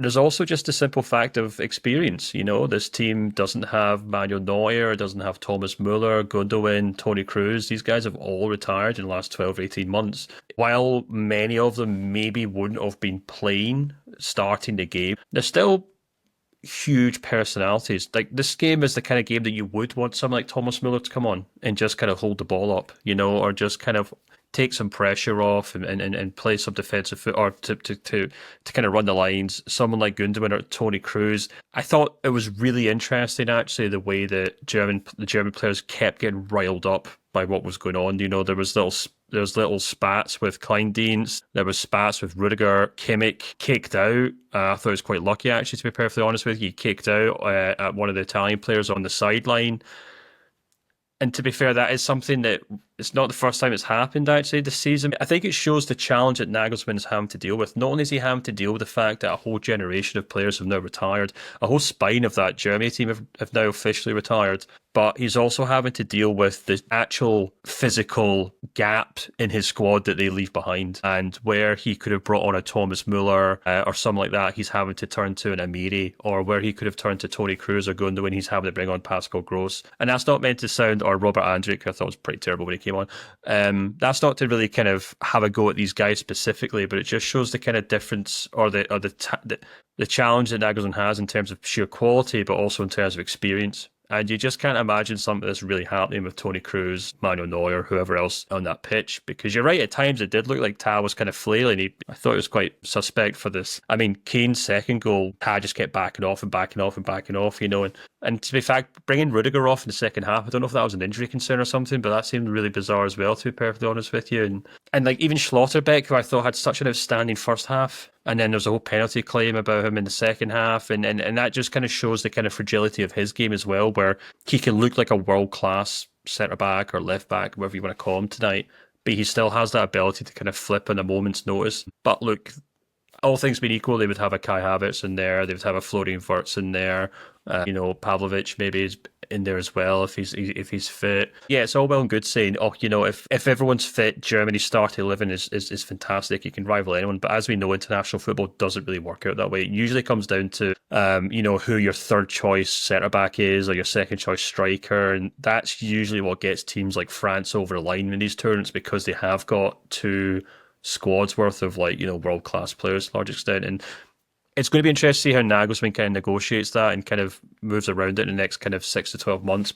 There's also just the simple fact of experience. This team doesn't have Manuel Neuer, doesn't have Thomas Muller, Gundogan, Toni Kroos. These guys have all retired in the last 12 or 18 months. While many of them maybe wouldn't have been playing, starting the game, they're still huge personalities. Like, this game is the kind of game that you would want someone like Thomas Muller to come on and just kind of hold the ball up, or just kind of take some pressure off and play some defensive foot, or to kind of run the lines. Someone like Gundogan or Toni Kroos. I thought it was really interesting, actually, the way that the German players kept getting riled up by what was going on. There was little spats with Kleindienst. There was spats with Rudiger. Kimmich kicked out. I thought it was quite lucky, actually, to be perfectly honest with you. He kicked out at one of the Italian players on the sideline. And to be fair, that is something that it's not the first time it's happened, actually, this season. I think it shows the challenge that Nagelsmann is having to deal with. Not only is he having to deal with the fact that a whole generation of players have now retired, a whole spine of that Germany team have now officially retired, but he's also having to deal with the actual physical gap in his squad that they leave behind. And where he could have brought on a Thomas Muller or something like that, he's having to turn to an Amiri, or where he could have turned to Toni Kroos or Gundogan, he's having to bring on Pascal Gross. And that's not meant to sound, or Robert Andrich, I thought was pretty terrible when he came on. That's not to really kind of have a go at these guys specifically, but it just shows the kind of difference, or the challenge that Nagelsmann has in terms of sheer quality, but also in terms of experience. And you just can't imagine something that's really happening with Toni Kroos, Manuel Neuer, whoever else on that pitch. Because you're right, at times it did look like Ta was kind of flailing. I thought it was quite suspect for this. I mean, Kane's second goal, Ta just kept backing off and backing off and backing off, And to be fact, bringing Rudiger off in the second half, I don't know if that was an injury concern or something, but that seemed really bizarre as well, to be perfectly honest with you. And like, even Schlotterbeck, who I thought had such an outstanding first half, and then there's a whole penalty claim about him in the second half, and that just kind of shows the kind of fragility of his game as well, where he can look like a world-class centre-back or left-back, whatever you want to call him tonight, but he still has that ability to kind of flip on a moment's notice. But look, all things being equal, they would have a Kai Havertz in there, they would have a Florian Wirtz in there, Pavlovic maybe is in there as well if he's fit. Yeah, it's all well and good saying, if everyone's fit, Germany's starting 11 is fantastic. You can rival anyone. But as we know, international football doesn't really work out that way. It usually comes down to, who your third choice centre back is, or your second choice striker, and that's usually what gets teams like France over the line in these tournaments, because they have got two squads worth of world class players to a large extent. And it's going to be interesting to see how Nagelsmann kind of negotiates that and kind of moves around it in the next kind of 6 to 12 months.